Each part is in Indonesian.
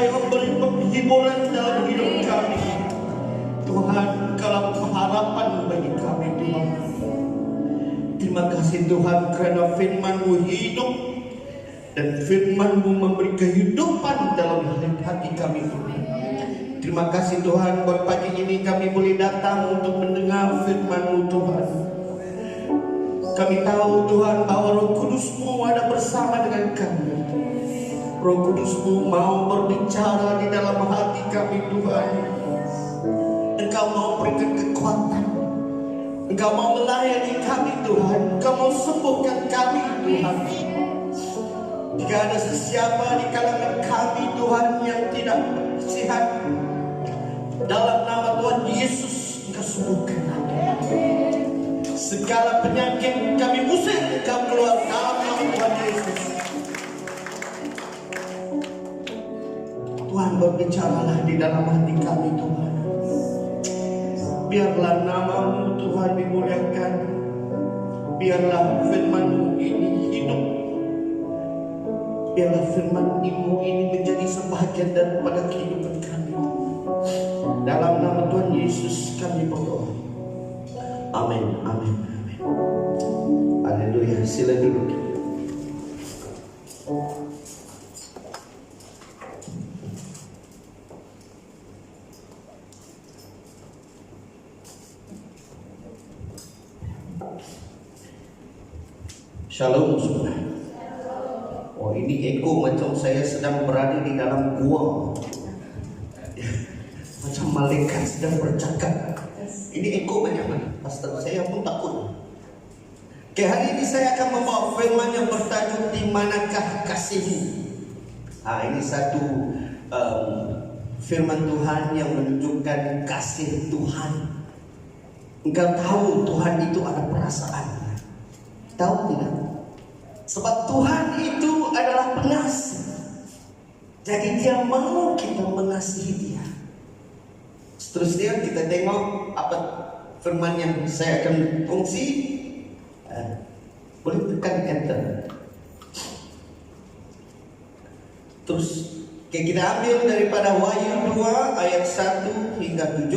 yang memberi penghiburan dalam hidup kami. Tuhan, Engkaulah pengharapan bagi kami, Tuhan. Terima kasih Tuhan karena firman-Mu hidup dan firman-Mu memberi kehidupan dalam hati kami, Tuhan. Terima kasih Tuhan buat pagi ini kami boleh datang untuk mendengar firman-Mu, Tuhan. Kami tahu Tuhan bahwa Roh Kudus-Mu ada bersama dengan kami. Roh Kudus-Mu mau berbicara di dalam hati kami, Tuhan. Engkau mau berikan kekuatan. Engkau mau melayani kami, Tuhan. Engkau mau sembuhkan kami, Tuhan. Jika ada sesiapa di kalangan kami, Tuhan, yang tidak sehat, dalam nama Tuhan Yesus, Engkau sembuhkan kami. Segala penyakit kami usir, Engkau keluar dalam nama Tuhan Yesus. Tuhan, berbicaralah di dalam hati kami, Tuhan. Biarlah nama-Mu, Tuhan, dimuliakan. Biarlah firman-Mu ini hidup. Biarlah firman-Mu ini menjadi sebahagian daripada kehidupan kami. Dalam nama Tuhan Yesus kami berdoa. Amin, amin, amin. Haleluya. Sila duduk. Shalom semua. Oh, ini eko macam saya sedang berada di dalam gua. Macam malaikat sedang bercakap. Ini eko banyak mana? Pastor saya pun takut. Oke, hari ini saya akan membawa firman yang bertajuk Di Manakah Kasih-Mu. Ini satu firman Tuhan yang menunjukkan kasih Tuhan. Engkau tahu Tuhan itu ada perasaan. Tahu tidak? Sebab Tuhan itu adalah pengasih. Jadi Dia mau kita mengasihi Dia. Seterusnya kita tengok apa firman yang saya akan kongsi. Boleh tekan enter. Terus kita ambil daripada Wahyu 2 ayat 1 hingga 7.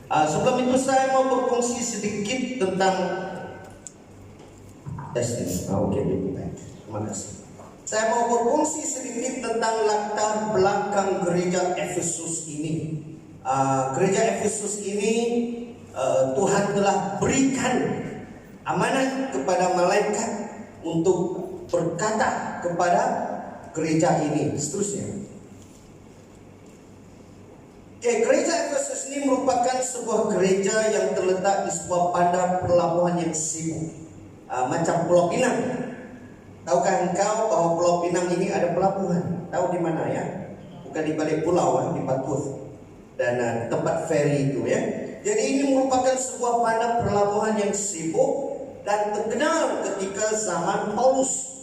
Sebelum itu saya mau berkongsi sedikit tentang testing. Oke, baik. Terima kasih. Saya mau berkongsi sedikit tentang latar belakang gereja Efesus ini. Gereja Efesus ini Tuhan telah berikan amanat kepada malaikat untuk berkata kepada gereja ini. Seterusnya. Gereja Efesus ini merupakan sebuah gereja yang terletak di sebuah bandar pelabuhan yang sibuk. Macam Pulau Pinang. Tahukah engkau bahwa Pulau Pinang ini ada pelabuhan? Tahu di mana ya? Bukan di balik pulau, di Batu dan tempat feri itu ya. Jadi ini merupakan sebuah bandar pelabuhan yang sibuk dan terkenal ketika zaman Paulus.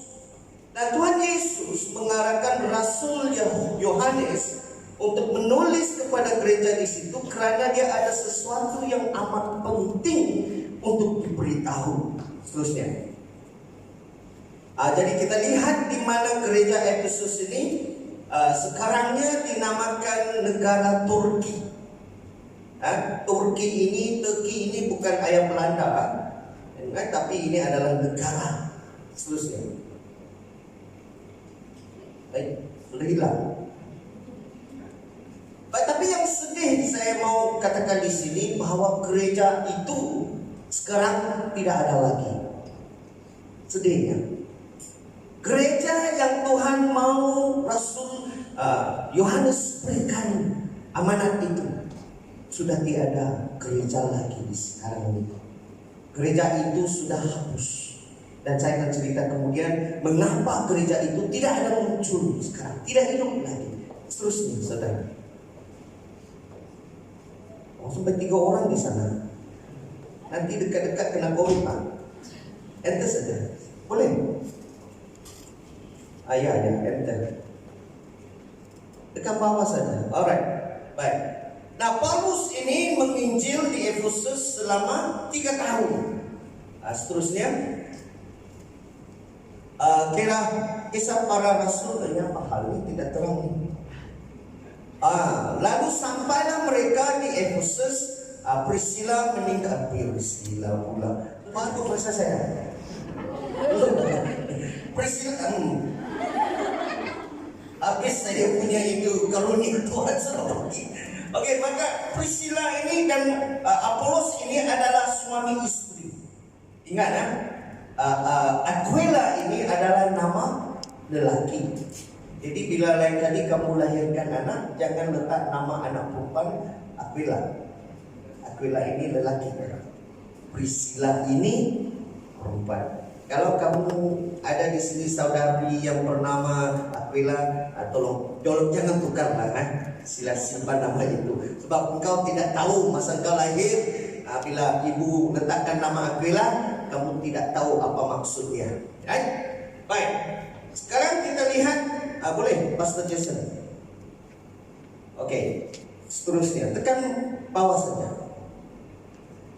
Dan Tuhan Yesus mengarahkan Rasul Yohanes untuk menulis kepada gereja di situ karena dia ada sesuatu yang amat penting untuk diberitahu. Seterusnya. Jadi kita lihat di mana gereja Efesus ini sekarangnya dinamakan negara Turki. Turki ini bukan ayam Belanda, tapi ini adalah negara. Seterusnya. Baik, sudah hilang. Tapi yang sedih saya mau katakan di sini bahwa gereja itu sekarang tidak ada lagi. Sedihnya, gereja yang Tuhan mau Rasul Yohanes berikan amanat itu sudah tiada gereja lagi di sekarang ini. Gereja itu sudah hapus. Dan saya akan cerita kemudian mengapa gereja itu tidak ada muncul sekarang, tidak hidup lagi. Seterusnya, saudara. Sampai 3 orang di sana. Nanti dekat-dekat kena COVID, Pak. Enter saja. Boleh? Ya, enter. Tekan bawah saja. Alright. Baik. Nah, Paulus ini menginjil di Efesus selama 3 tahun. Seterusnya, kira kisah para rasul, apa hal ini tidak terang. Lalu sampailah mereka di Efesus. Priscilla meninggal. Priscilla pula. Malu bahasa saya. Priscilla. Habis saya punya itu karunia Tuhan seperti. Oke, maka Priscilla ini dan Apolos ini adalah suami istri. Ingat ya? Aquila ini adalah nama lelaki. Jadi bila lain kali kamu lahirkan anak, jangan letak nama anak perempuan Aquila. Aquila ini lelaki. Priscilla ini perempuan. Kalau kamu ada di sini saudari yang bernama Aquila, tolong jangan tukarlah, sila simpan nama itu. Sebab engkau tidak tahu masa engkau lahir, bila ibu letakkan nama Aquila, kamu tidak tahu apa maksudnya. Baik. Sekarang kita lihat, boleh Pastor Jason. Oke, seterusnya tekan bawah saja.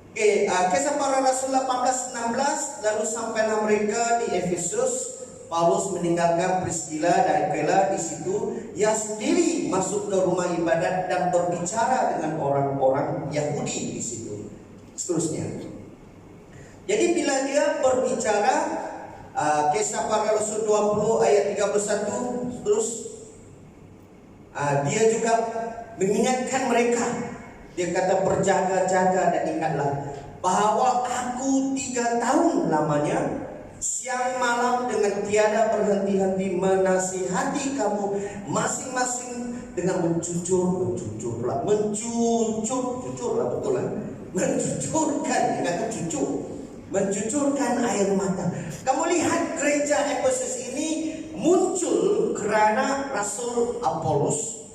Oke, Kisah Para Rasul 18-16. Lalu sampailah mereka di Efesus. Paulus meninggalkan Priscilla dan Aquila di situ. Ia sendiri masuk ke rumah ibadat dan berbicara dengan orang-orang Yahudi di situ. Seterusnya. Jadi bila dia berbicara, Kisah Para Rasul 20 ayat 31 terus, dia juga mengingatkan mereka. Dia kata berjaga-jaga dan ingatlah bahwa aku 3 tahun lamanya siang malam dengan tiada berhenti-henti menasihati kamu masing-masing dengan mencucurkan, mencucurkan air mata. Kamu lihat gereja Efesus ini muncul karena Rasul Apolos,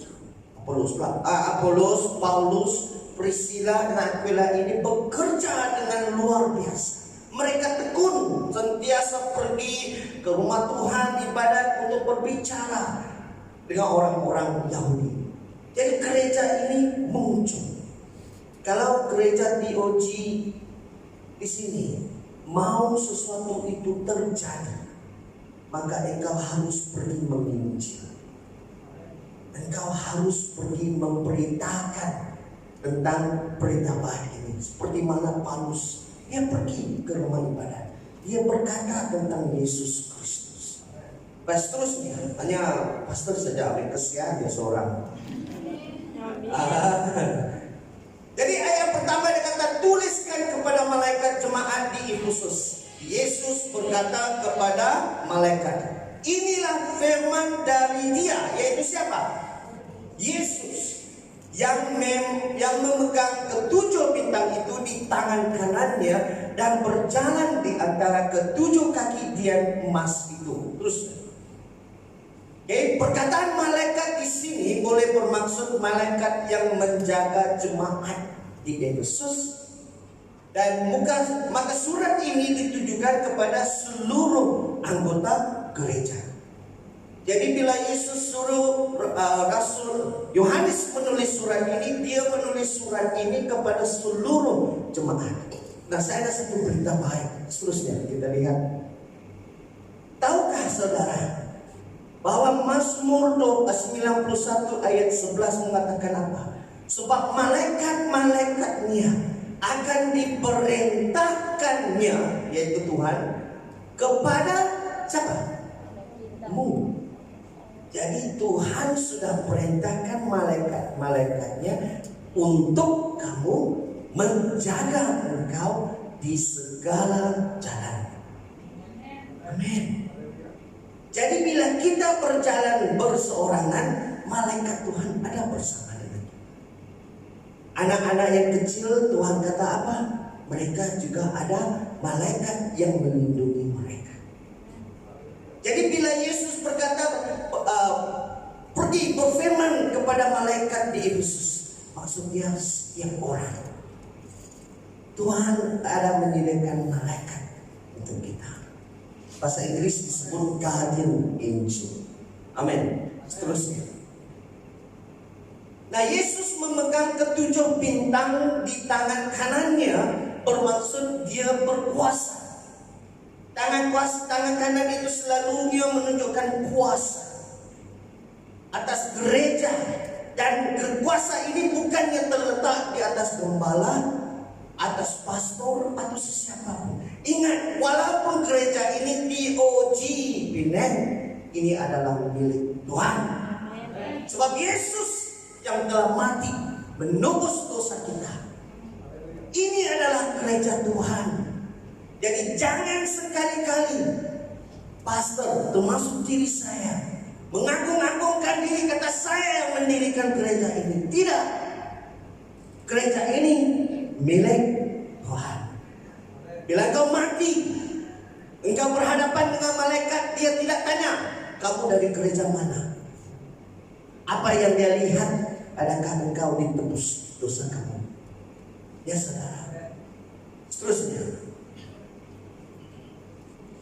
Paulus, Priscilla dan Aquila ini bekerja dengan luar biasa. Mereka tekun, sentiasa pergi ke rumah Tuhan, ibadat untuk berbicara dengan orang-orang Yahudi. Jadi gereja ini muncul. Kalau gereja TOG di sini mau sesuatu itu terjadi, maka engkau harus pergi menginjil. Engkau harus pergi memberitakan tentang berita baik ini. Seperti mana Paulus, dia pergi ke rumah ibadat, dia berkata tentang Yesus Kristus. Seterusnya, hanya pastor saja ambil kesian dia seorang. Jadi ayat pertama dia kata, tuliskan kepada malaikat jemaat di Efesus. Yesus berkata kepada malaikat, inilah firman dari Dia, yaitu siapa? Yesus yang memegang ketujuh bintang itu di tangan kanannya dan berjalan di antara ketujuh kaki dian emas itu. Terus, perkataan malaikat di sini boleh bermaksud malaikat yang menjaga jemaat di Efesus, dan maka surat ini ditujukan kepada seluruh anggota gereja. Jadi bila Yesus suruh Rasul Yohanes menulis surat ini, dia menulis surat ini kepada seluruh jemaat. Nah, saya ada satu berita baik. Seterusnya kita lihat. Tahukah saudara bahwa Mazmur 91 ayat 11 mengatakan apa? Sebab malaikat-malaikatnya akan diperintahkannya, yaitu Tuhan, kepada siapa? Kamu. Jadi Tuhan sudah perintahkan malaikat-malaikatnya untuk kamu menjaga engkau di segala jalan. Amin. Jadi bila kita berjalan berseorangan, malaikat Tuhan ada bersama dengan kita. Anak-anak yang kecil, Tuhan kata apa? Mereka juga ada malaikat yang melindungi mereka. Jadi bila Yesus berkata pergi berfirman kepada malaikat di Efesus, maksudnya setiap orang. Tuhan ada menyediakan malaikat untuk kita. Bahasa Inggris disebut guardian angel. Amin. Seterusnya. Nah, Yesus memegang ketujuh bintang di tangan kanannya, bermaksud dia berkuasa. Tangan kanan itu selalu dia menunjukkan kuasa atas gereja Dan kuasa ini bukannya terletak di atas gembala, atas pastor, atau sesiapa. Ingat, walaupun gereja ini DOG Penang, ini adalah milik Tuhan. Sebab Yesus yang telah mati menebus dosa kita. Ini adalah gereja Tuhan. Jadi jangan sekali-kali pastor, termasuk diri saya, mengagung-agungkan diri kata saya yang mendirikan gereja ini. Tidak. Gereja ini milik Tuhan. Bila engkau mati, engkau berhadapan dengan malaikat, dia tidak tanya kamu dari gereja mana. Apa yang dia lihat, adakah engkau ditebus dosa kamu? Ya saudara. Seterusnya,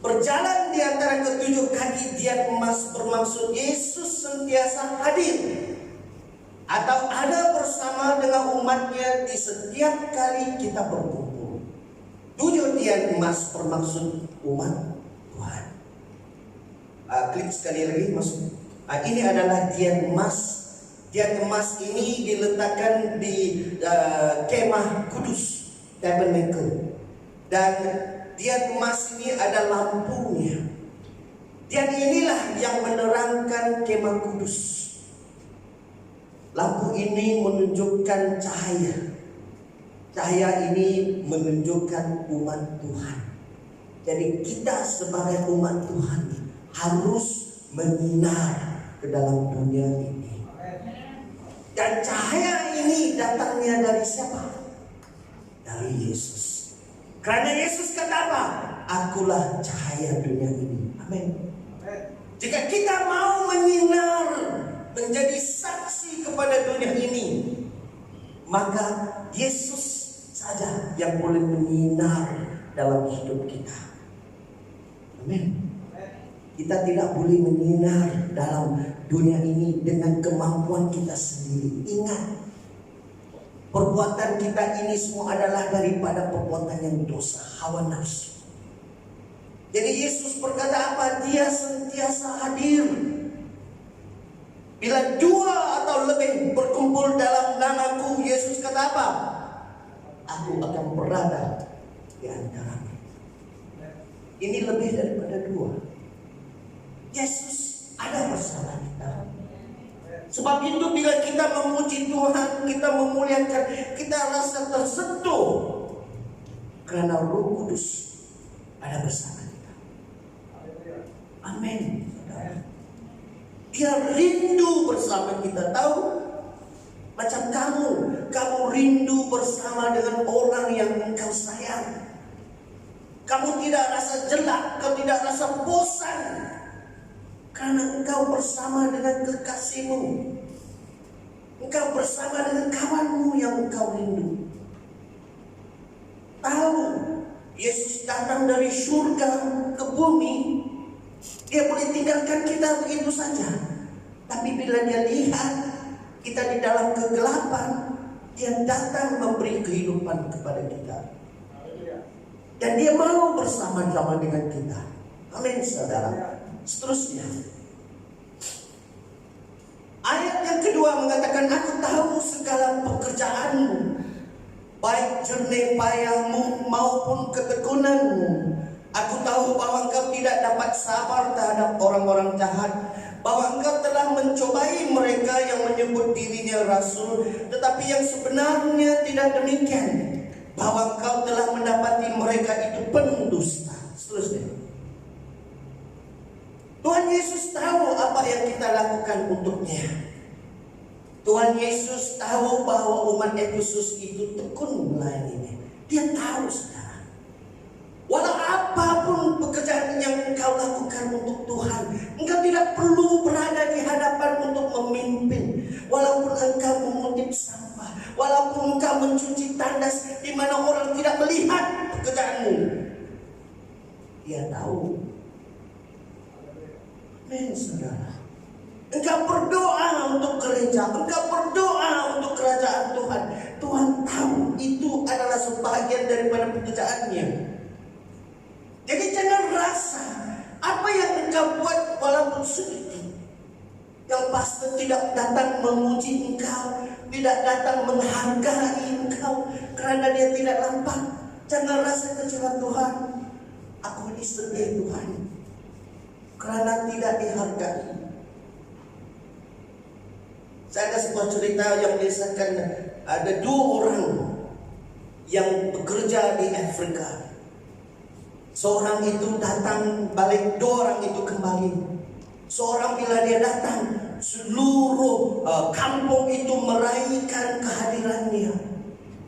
berjalan di antara ketujuh kaki dian emas bermaksud Yesus sentiasa hadir atau ada bersama dengan umatnya di setiap kali kita berkumpul. 7 dian emas bermaksud umat Tuhan. Klik sekali lagi masuk. Ini adalah dian emas. Dian emas ini diletakkan di kemah kudus, tabernacle. Dan dian emas ini ada lampunya. Dian inilah yang menerangkan kemah kudus. Lampu ini menunjukkan cahaya. Cahaya ini menunjukkan umat Tuhan. Jadi kita sebagai umat Tuhan harus menyinar ke dalam dunia ini. Dan cahaya ini datangnya dari siapa? Dari Yesus. Karena Yesus kata apa? Akulah cahaya dunia ini. Amin. Jika kita mau menyinar, menjadi saksi kepada dunia ini, maka Yesus saja yang boleh menyinar dalam hidup kita. Amin. Kita tidak boleh menyinar dalam dunia ini dengan kemampuan kita sendiri. Ingat, perbuatan kita ini semua adalah daripada perbuatan yang dosa, hawa nafsu. Jadi Yesus berkata apa? Dia sentiasa hadir. Bila 2 atau lebih berkumpul dalam namaku, Yesus kata apa? Aku akan berada di antara mereka. Ini lebih daripada 2. Yesus ada bersama kita. Sebab itu bila kita memuji Tuhan, kita memuliakan, kita rasa tersentuh karena Roh Kudus ada bersama kita. Amin. Dia rindu bersama kita. Tahu? Macam kamu rindu bersama dengan orang yang engkau sayang. Kamu tidak rasa jelek, kau tidak rasa bosan, karena engkau bersama dengan kekasihmu. Engkau bersama dengan kawanmu yang engkau rindu. Tahu, Yesus datang dari surga ke bumi. Dia boleh tinggalkan kita begitu saja. Tapi bila dia lihat kita di dalam kegelapan, dia datang memberi kehidupan kepada kita. Dan dia mau bersama-sama dengan kita. Amin, saudara. Seterusnya, ayat yang kedua mengatakan, aku tahu segala pekerjaanmu, baik jernih payahmu maupun ketekunanmu. Aku tahu bahwa engkau tidak dapat sabar terhadap orang-orang jahat, bahwa engkau telah mencobai mereka yang menyebut dirinya rasul, tetapi yang sebenarnya tidak demikian, bahwa engkau telah mendapati mereka itu pendusta. Seterusnya, Tuhan Yesus tahu apa yang kita lakukan untuknya. Tuhan Yesus tahu bahwa umat Efesus itu tekun melayaninya. Dia tahu, saudara. Walau apapun pekerjaan yang engkau lakukan untuk Tuhan, engkau tidak perlu berada di hadapan untuk memimpin. Walaupun engkau mengutip sampah, walaupun engkau mencuci tandas di mana orang tidak melihat pekerjaanmu, Dia tahu. Amin, saudara. Engkau berdoa untuk gereja, engkau berdoa untuk kerajaan Tuhan. Tuhan tahu itu adalah sebahagian daripada pekerjaannya. Jadi jangan rasa apa yang engkau buat walaupun sedikit, yang pastor tidak datang memuji engkau, tidak datang menghargai engkau karena dia tidak nampak, jangan rasa kecewa. Tuhan, aku ini sedih Tuhan karena tidak dihargai. Saya ada sebuah cerita yang mengisahkan ada 2 orang yang bekerja di Afrika. Seorang itu datang balik, 2 orang itu kembali. Seorang bila dia datang, seluruh kampung itu meraihkan kehadirannya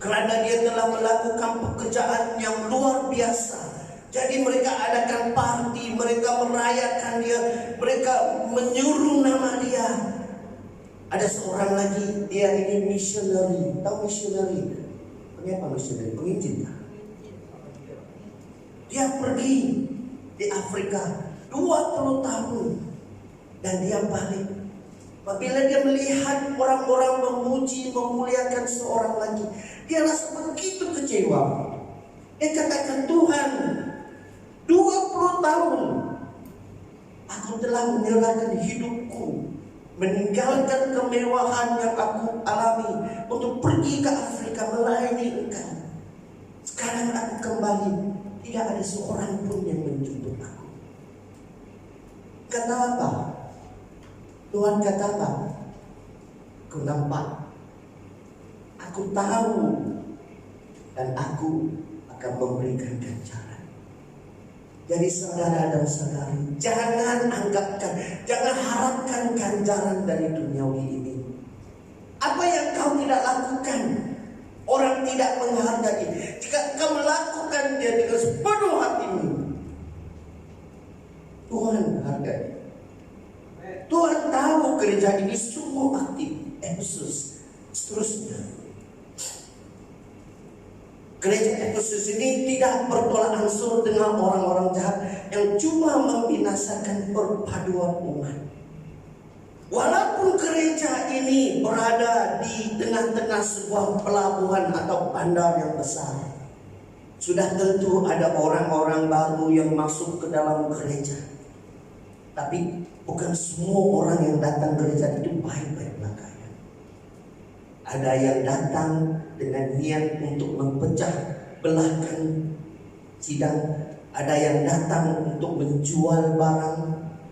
karena dia telah melakukan pekerjaan yang luar biasa. Jadi mereka adakan party, mereka merayakan dia, mereka menyuruh nama dia. Ada seorang lagi, dia ini missionary. Tahu missionary? Apa missionary? Penginjil. Dia pergi di Afrika 20 tahun dan dia balik. Apabila dia melihat orang-orang memuji, memuliakan seorang lagi, dia rasa begitu kecewa. Dia katakan, Tuhan, 20 tahun aku telah menyerahkan hidupku, meninggalkan kemewahan yang aku alami untuk pergi ke Afrika melayani Engkau. Sekarang aku kembali, tidak ada seorang pun yang menjemput aku. Kata apa? Tuhan kata apa? Kau nampak? Aku tahu dan aku akan memberikan ganjaran. Jadi saudara dan saudari, jangan anggapkan, jangan harapkan ganjaran dari duniawi ini. Apa yang kau tidak lakukan, orang tidak menghargai. Jika kau melakukan dia dengan sepenuh hatimu, Tuhan hargai. Tuhan tahu gereja ini sungguh aktif, Efesus, seterusnya. Gereja Efesus ini tidak bertolak ansur dengan orang-orang jahat yang cuma membinasakan perpaduan umat. Walaupun gereja ini berada di tengah-tengah sebuah pelabuhan atau bandar yang besar, sudah tentu ada orang-orang baru yang masuk ke dalam gereja. Tapi bukan semua orang yang datang gereja itu baik-baik belakangnya. Ada yang datang dengan niat untuk memecah belahkan sidang. Ada yang datang untuk menjual barang.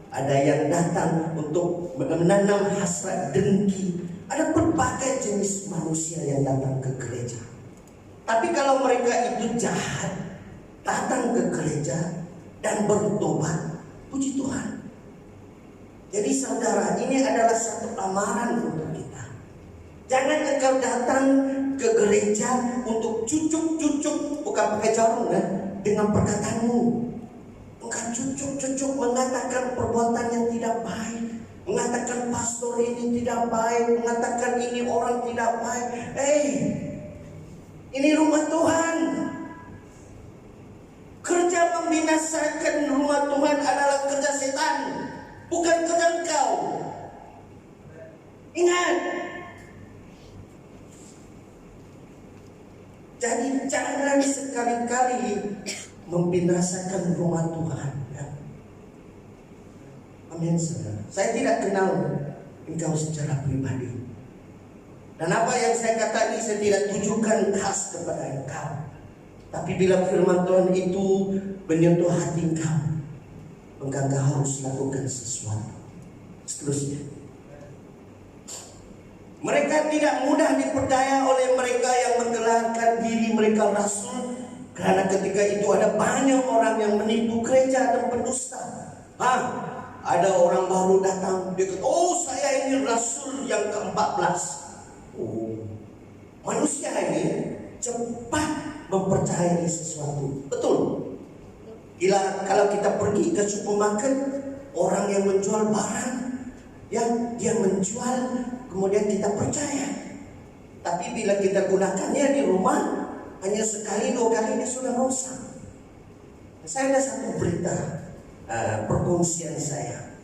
Ada yang datang untuk menanam hasrat dengki. Ada berbagai jenis manusia yang datang ke gereja. Tapi kalau mereka itu jahat, datang ke gereja dan bertobat, puji Tuhan. Jadi saudara, ini adalah satu amaran untuk kita. Jangan engkau datang ke gereja untuk cucuk-cucuk, bukan pakai jarum ya, dengan perkataanmu. Engkau cucuk-cucuk mengatakan perbuatan yang tidak baik, mengatakan pastor ini tidak baik, mengatakan ini orang tidak baik. Ini rumah Tuhan. Kerja membinasakan rumah Tuhan adalah kerja setan, bukan kerja engkau. Ingat. Jadi jangan sekali-kali membinasakan rumah Tuhan. Ya. Amin saudara. Saya tidak kenal engkau secara pribadi. Dan apa yang saya katakan ini saya tidak tujukan khas kepada engkau. Tapi bila firman Tuhan itu menyentuh hati engkau, engkau harus lakukan sesuatu. Seterusnya, mereka tidak mudah diperdaya oleh mereka yang menggelarkan diri mereka rasul, karena ketika itu ada banyak orang yang menipu gereja dan pendusta. Ada orang baru datang, dia kata, saya ini rasul yang ke-14. Manusia ini cepat mempercayai sesuatu. Betul. Kalau kita pergi ke supermarket, orang yang menjual barang, yang dia menjual, kemudian kita percaya. Tapi bila kita gunakannya di rumah, hanya sekali 2 kali dia sudah rusak. Saya ada satu berita perkongsian saya.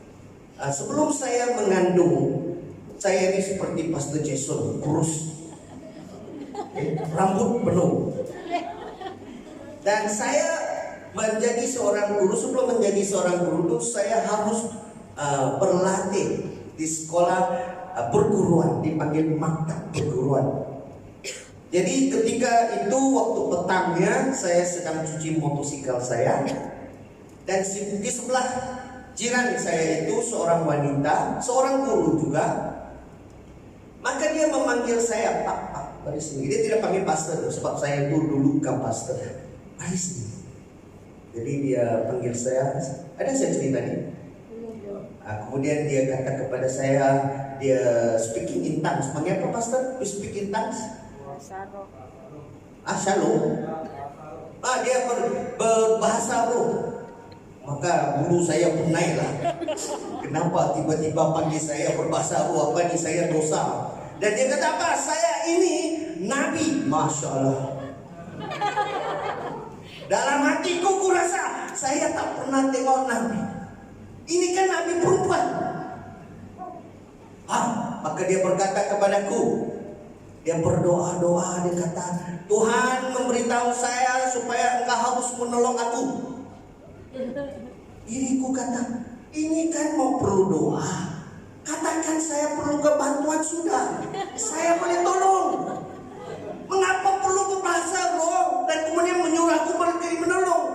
Sebelum saya mengandung, saya ini seperti Pastor Jason, kurus, rambut penuh. Dan saya menjadi seorang guru, sebelum menjadi seorang guru, saya harus berlatih di sekolah perguruan, dipanggil maktab perguruan. Jadi ketika itu waktu petangnya saya sedang cuci motosikal saya, dan di sebelah jiran saya itu seorang wanita, seorang guru juga. Maka dia memanggil saya, Pak, mari sini. Dia tidak panggil pastor, sebab saya itu dulu bukan pastor. Mari sini. Jadi dia panggil saya, ada saya cerita nih. Kemudian dia kata kepada saya, dia speaking in tongues. Panggil apa pastor? You speak in tongues? Shalom. Dia berbahasa roh. Maka bulu saya punai lah. Kenapa tiba-tiba panggil saya berbahasa roh? Apa ini saya dosa? Dan dia kata apa? Saya ini nabi. Masya Allah. Dalam hatiku kurasa saya tak pernah tengok nabi. Ini kan nabi perempuan. Maka dia berkata kepadaku, dia berdoa-doa, dia kata, Tuhan memberitahu saya supaya engkau harus menolong aku. Diriku kata, ini kan mau perlu doa. Katakan saya perlu kebantuan sudah. Saya boleh tolong. Mengapa perlu berbahasa roh dan kemudian menyuruh aku pergi menolong?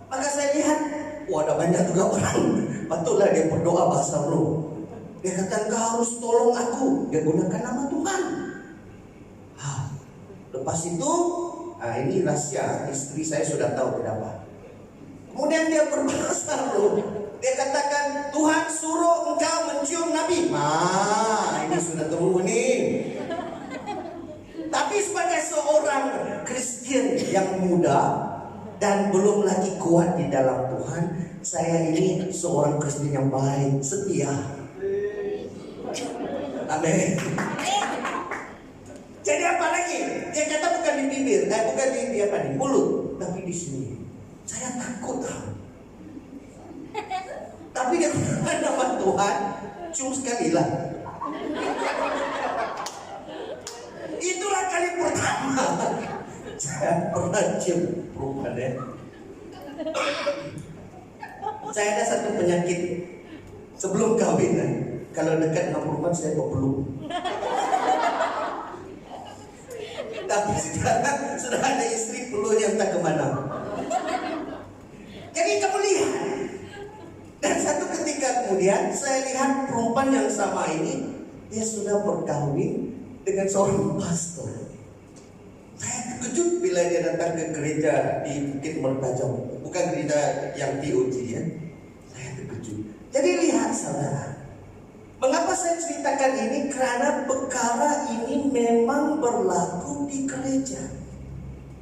Maka saya lihat, ada banyak juga orang. Patutlah dia berdoa bahasa roh. Dia kata, engkau harus tolong aku. Dia gunakan nama Tuhan. Lepas itu, ini rahasia. Istri saya sudah tahu kenapa. Kemudian dia berbahasa roh. Dia katakan, Tuhan suruh engkau mencium Nabi. Ini sudah terlalu nih. Tapi sebagai seorang Kristen yang muda dan belum lagi kuat di dalam Tuhan, saya ini seorang Kristen yang baik, setia. Amin. Jadi apa lagi? Dia kata bukan di bibir, bukan di mulut, tapi di sini. Saya takut. Tapi dia gunakan nama Tuhan, cium sekali lah. Itulah kali pertama saya pernah cium perempuan ya. Saya ada satu penyakit sebelum kawin. Kalau dekat dengan perempuan saya berpeluk. Tapi sekarang sudah ada istri, peluhnya entah kemana. Jadi kamu lihat. Dan satu ketika kemudian saya lihat perempuan yang sama ini, dia sudah berkahwin dengan seorang pastor. Saya terkejut bila dia datang ke gereja di Bukit Mertajam, bukan gereja yang TOG ya. Saya terkejut. Jadi lihat saudara, mengapa saya ceritakan ini? Karena perkara ini memang berlaku di gereja.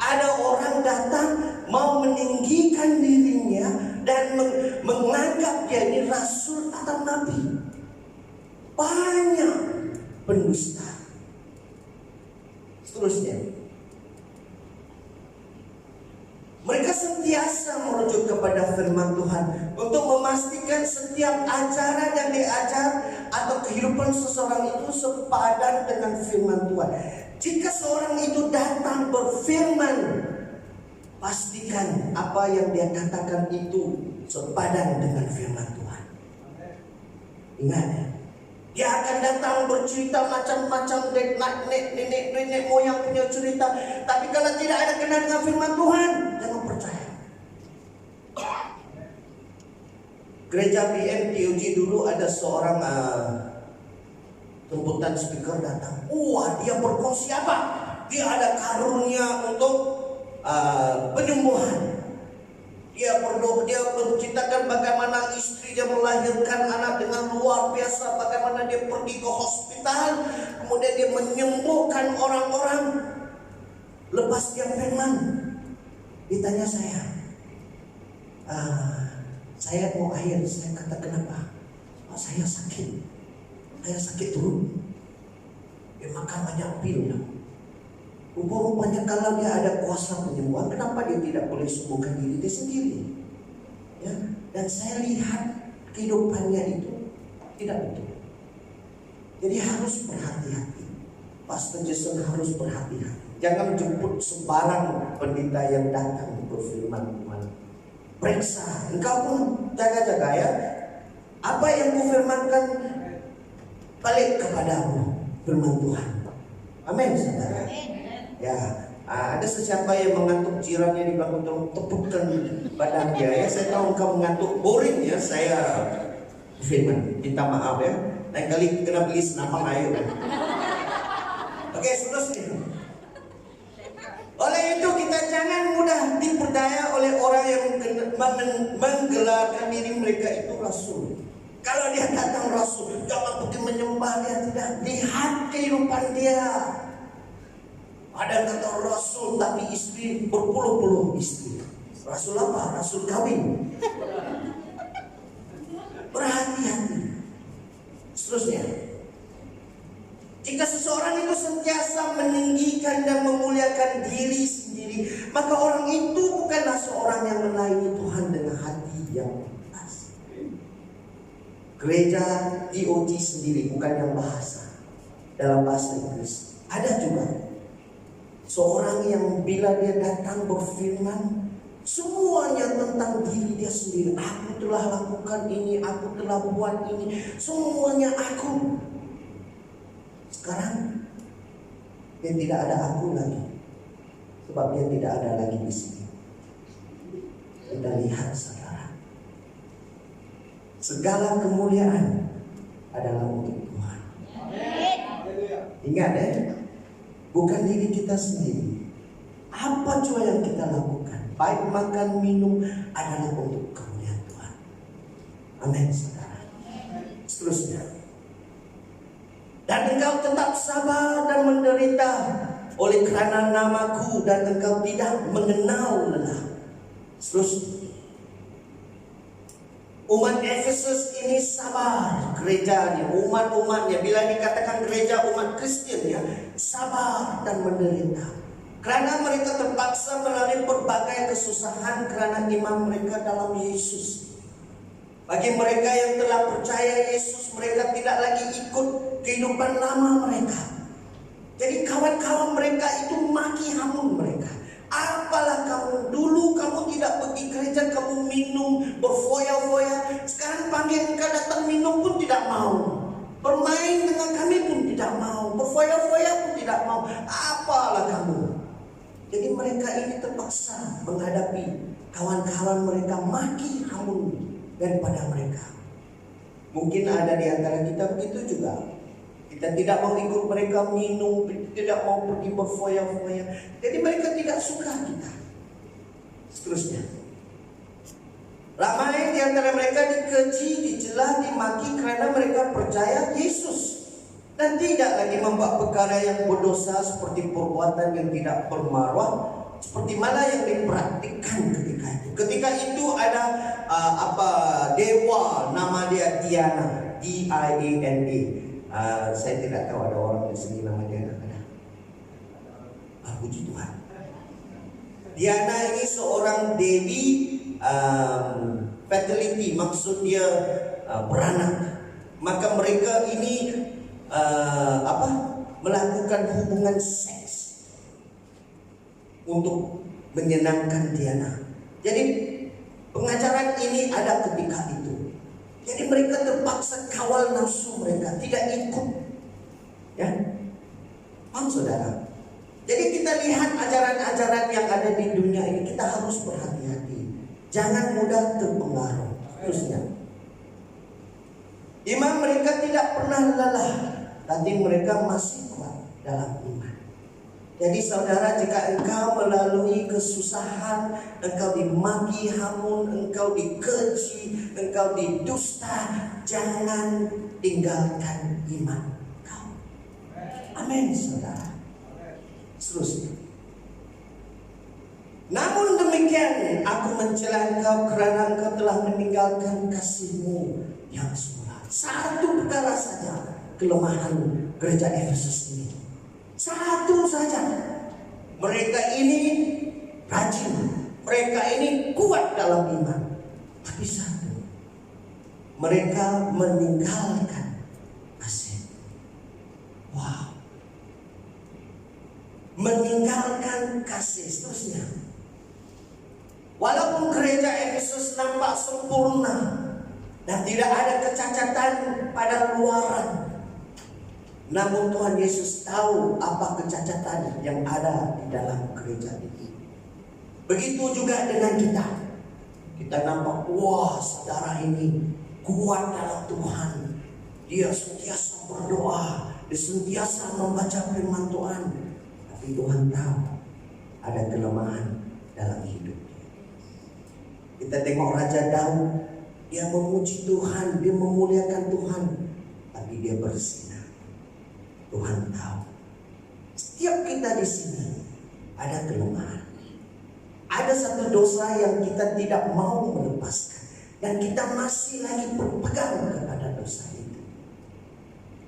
Ada orang datang mau meninggikan dirinya dan menganggap dia ini rasul atau nabi. Banyak pendusta. Seterusnya, mereka sentiasa merujuk kepada firman Tuhan untuk memastikan setiap ajaran yang diajar atau kehidupan seseorang itu sepadan dengan firman Tuhan. Jika seorang itu datang berfirman, pastikan apa yang dia katakan itu sepadan dengan firman Tuhan. Ingat, dia akan datang bercerita macam-macam nenek moyang punya cerita. Tapi kalau tidak ada kenal dengan firman Tuhan, jangan percaya. Gereja BM TOG dulu ada seorang jemputan speaker datang. Dia berkongsi apa? Dia ada karunia untuk penyembuhan. Dia menceritakan bagaimana istrinya melahirkan anak dengan luar biasa, bagaimana dia pergi ke hospital, kemudian dia menyembuhkan orang-orang. Lepas dia firman, ditanya saya mau air. Saya kata kenapa? Saya sakit turun. Dia makan banyak pil. Rupanya kalau dia ada kuasa penyembuhan, kenapa dia tidak boleh sembuhkan diri dia sendiri? Ya, dan saya lihat kehidupannya itu tidak betul. Jadi harus berhati-hati. Pastor Jason harus berhati-hati. Jangan jemput sembarang pendeta yang datang berfirman Tuhan. Periksa, engkau pun jaga-jaga ya. Apa yang kufirmankan balik kepadamu, firman Tuhan. Amin, saudara. Ya, ada sesiapa yang mengantuk jirannya di belakang, tolong tepukkan badan dia. Ya, saya tahu engkau mengantuk, boring ya. Saya firman, minta maaf ya. Lain kali kena beli senapang air. Oke, seterusnya. Oleh itu kita jangan mudah diperdaya oleh orang yang menggelarkan diri mereka itu rasul. Kalau dia datang rasul, jangan pergi menyembah dia, tidak. Lihat kehidupan dia. Ada yang kata rasul tapi istri berpuluh-puluh istri. Rasul apa? Rasul kawin. Berhati-hati. Seterusnya, jika seseorang itu sentiasa meninggikan dan memuliakan diri sendiri, maka orang itu bukanlah seorang yang melayani Tuhan dengan hati yang ikhlas. Gereja DOT sendiri, bukan yang bahasa. Dalam bahasa Inggris ada juga seorang yang bila dia datang berfirman, semuanya tentang diri dia sendiri. Aku telah lakukan ini, aku telah buat ini, semuanya aku. Sekarang dia tidak ada aku lagi, sebab dia tidak ada lagi di sini. Kita lihat, saudara, segala kemuliaan adalah untuk Tuhan. Ingat ya, bukan diri kita sendiri. Apa jua yang kita lakukan, baik makan minum, adalah untuk kemuliaan Tuhan. Amin, saudara. Seterusnya, dan engkau tetap sabar dan menderita oleh kerana namaku, dan engkau tidak mengenal lelah. Terus, umat Efesus ini sabar, gerejanya, umat-umatnya. Bila dikatakan gereja umat Kristen ya, sabar dan menderita. Kerana mereka terpaksa melalui berbagai kesusahan kerana iman mereka dalam Yesus. Bagi mereka yang telah percaya Yesus, mereka tidak lagi ikut kehidupan lama mereka. Jadi kawan-kawan mereka itu maki hamun mereka. Apalah kamu, dulu kamu tidak pergi gereja, kamu minum, berfoya-foya. Sekarang panggil engkau datang minum pun tidak mau. Bermain dengan kami pun tidak mau. Berfoya-foya pun tidak mau. Apalah kamu. Jadi mereka ini terpaksa menghadapi kawan-kawan mereka maki hamun daripada mereka. Mungkin ada di antara kita begitu juga. Kita tidak mau ikut mereka minum, tidak mau pergi berfoya-foya. Jadi mereka tidak suka kita. Seterusnya, ramai di antara mereka dikeji, dicela, dimaki kerana mereka percaya Yesus dan tidak lagi membuat perkara yang berdosa seperti perbuatan yang tidak bermaruah, seperti mana yang dipraktikkan ketika itu. Ketika itu ada dewa, nama dia Diana, D-I-A-N-A. Saya tidak tahu ada orang di sini nama Diana ada. Puji Tuhan. Diana ini seorang dewi fertility, maksud dia beranak. Maka mereka ini melakukan hubungan seks untuk menyenangkan Diana. Jadi pengajaran ini ada ketika itu. Jadi mereka terpaksa kawal nafsu mereka, tidak ikut. Ya, paham saudara? Jadi kita lihat ajaran-ajaran yang ada di dunia ini, kita harus berhati-hati. Jangan mudah terpengaruh. Terusnya, iman mereka tidak pernah lelah, tapi mereka masih kuat dalam iman. Jadi saudara, jika engkau melalui kesusahan, engkau dimaki hamun, engkau dikeji, engkau didusta, jangan tinggalkan iman kau. Amin, saudara. Seterusnya, namun demikian aku mencela engkau kerana engkau telah meninggalkan kasihmu yang semula. Satu perkara saja kelemahan gereja Efesus ini. Satu saja. Mereka ini rajin, mereka ini kuat dalam iman. Tapi satu, mereka meninggalkan kasih. Wow. Meninggalkan kasih. Seterusnya, walaupun gereja Efesus nampak sempurna dan tidak ada kecacatan pada luaran, Namun Tuhan Yesus tahu apa kecacatan yang ada di dalam gereja itu. Begitu juga dengan kita. Kita nampak, wah saudara ini kuat dalam Tuhan. Dia sentiasa berdoa, dia sentiasa membaca firman Tuhan. Tapi Tuhan tahu ada kelemahan dalam hidupnya. Kita tengok Raja Daud, dia memuji Tuhan, dia memuliakan Tuhan, tapi dia bersinar. Tuhan tahu. Setiap kita di sini ada kelemahan. Ada satu dosa yang kita tidak mau melepaskan, dan kita masih lagi berpegang kepada dosa itu.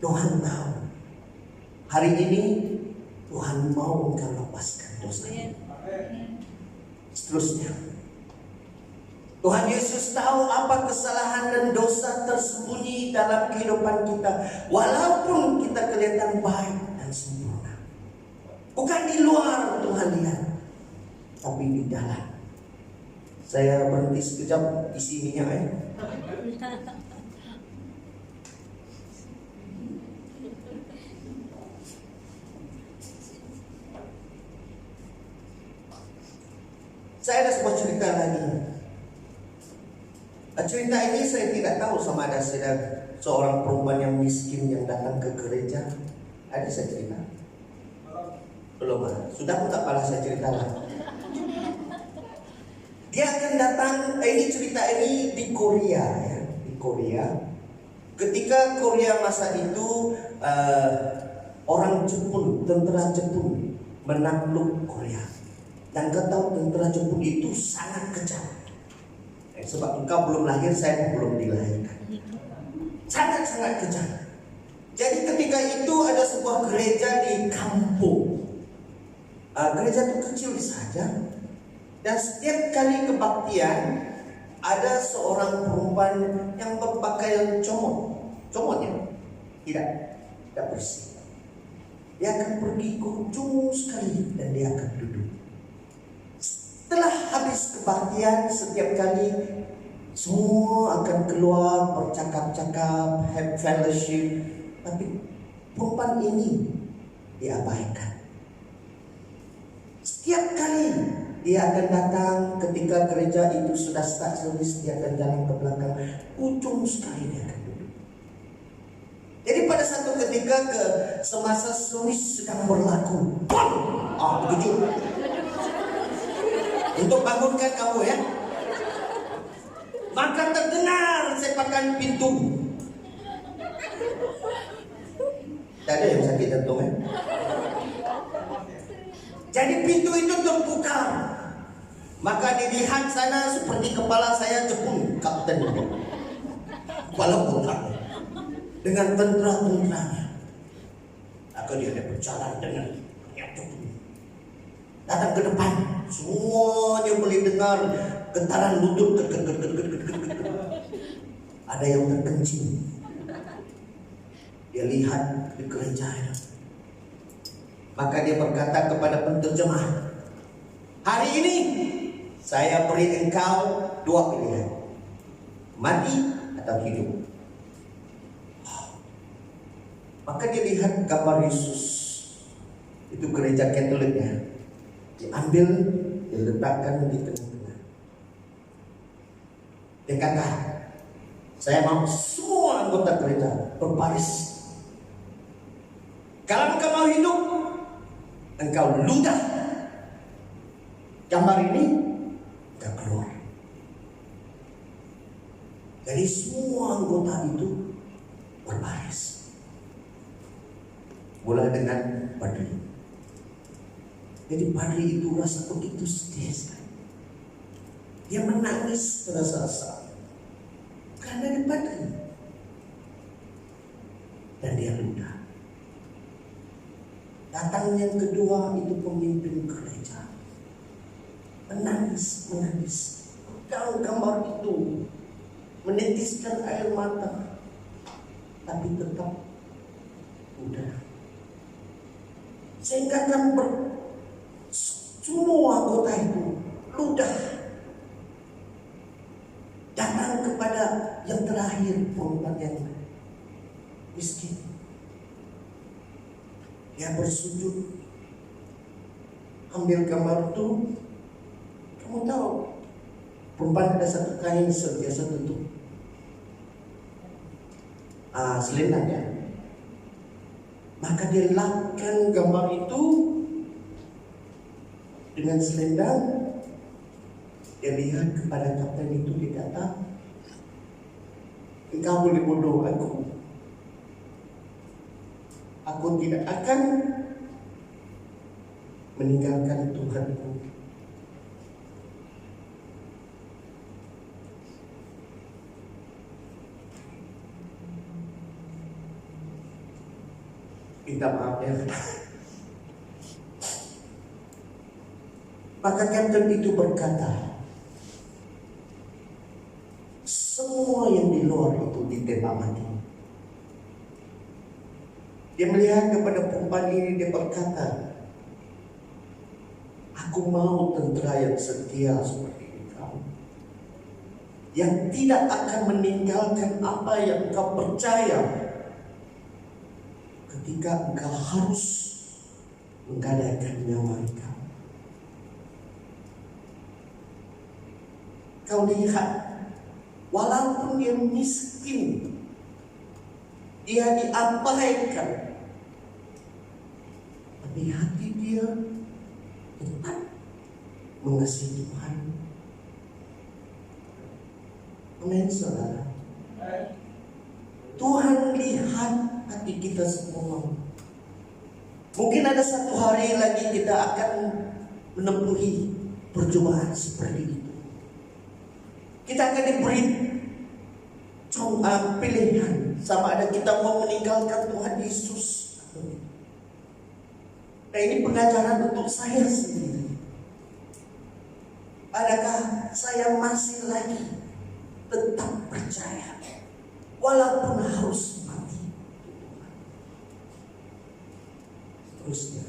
Tuhan tahu. Hari ini Tuhan mau engkau lepaskan dosa itu. Seterusnya, Tuhan Yesus tahu apa kesalahan dan dosa tersembunyi dalam kehidupan kita. Walaupun kita kelihatan baik dan sempurna. Bukan di luar Tuhan lihat, tapi di dalam. Saya berhenti sekejap isi minyak ya. Saya ada sebuah cerita lagi. Cerita ini saya tidak tahu sama ada seorang perempuan yang miskin yang datang ke gereja. Ada saya cerita? Belum. Sudah pun tak pala saya cerita lah. Dia akan datang. Ini cerita ini di Korea ya, di Korea. Ketika Korea masa itu orang Jepun, tentara Jepun menakluk Korea. Dan kau tahu tentara Jepun itu sangat kejam. Sebab engkau belum lahir, saya belum dilahirkan. Sangat-sangat kejam. Jadi ketika itu ada sebuah gereja di kampung. Gereja itu kecil saja. Dan setiap kali kebaktian ada seorang perempuan yang berpakaian comot. Comotnya tidak bersih. Dia akan pergi ke ujung sekali dan dia akan duduk. Setelah habis kebaktian, setiap kali semua akan keluar bercakap-cakap, have fellowship, tapi perempuan ini diabaikan. Setiap kali dia akan datang ketika gereja itu sudah start service, dia akan jalan ke belakang, ujung sekali dia akan duduk. Jadi pada satu ketika semasa service sedang berlaku, begitu. Untuk bangunkan kamu ya. Maka terdengar sepakan pintu. Tak ada yang sakit jantung ya. Jadi pintu itu terbuka. Maka dilihat sana seperti kepala saya Jepun, kapten. Kepala putra. Dengan tentara-tentaranya. Maka dia ada berjalan dengan Jepun. Datang ke depan, semuanya boleh dengar getaran lutut. Ada yang terkencing. Dia lihat di gereja itu. Maka dia berkata kepada penterjemah, hari ini saya beri engkau dua pilihan, mati atau hidup. Maka dia lihat gambar Yesus. Itu gereja Katoliknya. Diambil, diletakkan di tengah-tengah. Dia kata, saya mau semua anggota gereja berbaris. Kalau engkau mau hidup, engkau ludah. Gambar ini engkau keluar. Jadi semua anggota itu berbaris. Mulai dengan padri. Jadi padri itu rasa begitu sedih sekali. Dia menangis terasa-rasa karena dia padri. Dan dia ludah. Datang yang kedua itu pemimpin gereja. Menangis. Pegang gambar itu. Menitiskan air mata. Tapi tetap udah. Sehingga kan semua anggota itu ludah. Datang kepada yang terakhir, perempuan yang miskin. Dia bersujud. Ambil gambar itu. Kamu tahu, perempuan ada satu kain biasa tutup selendangnya. Maka dia lapkan gambar itu dengan selendang. Dia lihat kepada kapten itu, dia kata, engkau boleh bodoh aku. Aku tidak akan meninggalkan Tuhanku. Minta maaf ya. Maka kapten itu berkata, semua yang di luar itu ditembak mati. Dia melihat kepada perempuan ini, dia berkata, aku mau tentara yang setia seperti engkau, yang tidak akan meninggalkan apa yang engkau percaya ketika engkau harus menggadaikan nyawa engkau. Kau lihat, walaupun dia miskin, dia diabaikan, tapi hati dia tetap mengasihi Tuhan. Amin, saudara. Tuhan lihat hati kita semua. Mungkin ada satu hari lagi kita akan menempuhi perjumpaan seperti itu. Kita akan diberi pilihan, sama ada kita mau meninggalkan Tuhan Yesus. Nah, ini pengajaran untuk saya sendiri. Adakah saya masih lagi tetap percaya walaupun harus mati? Terusnya,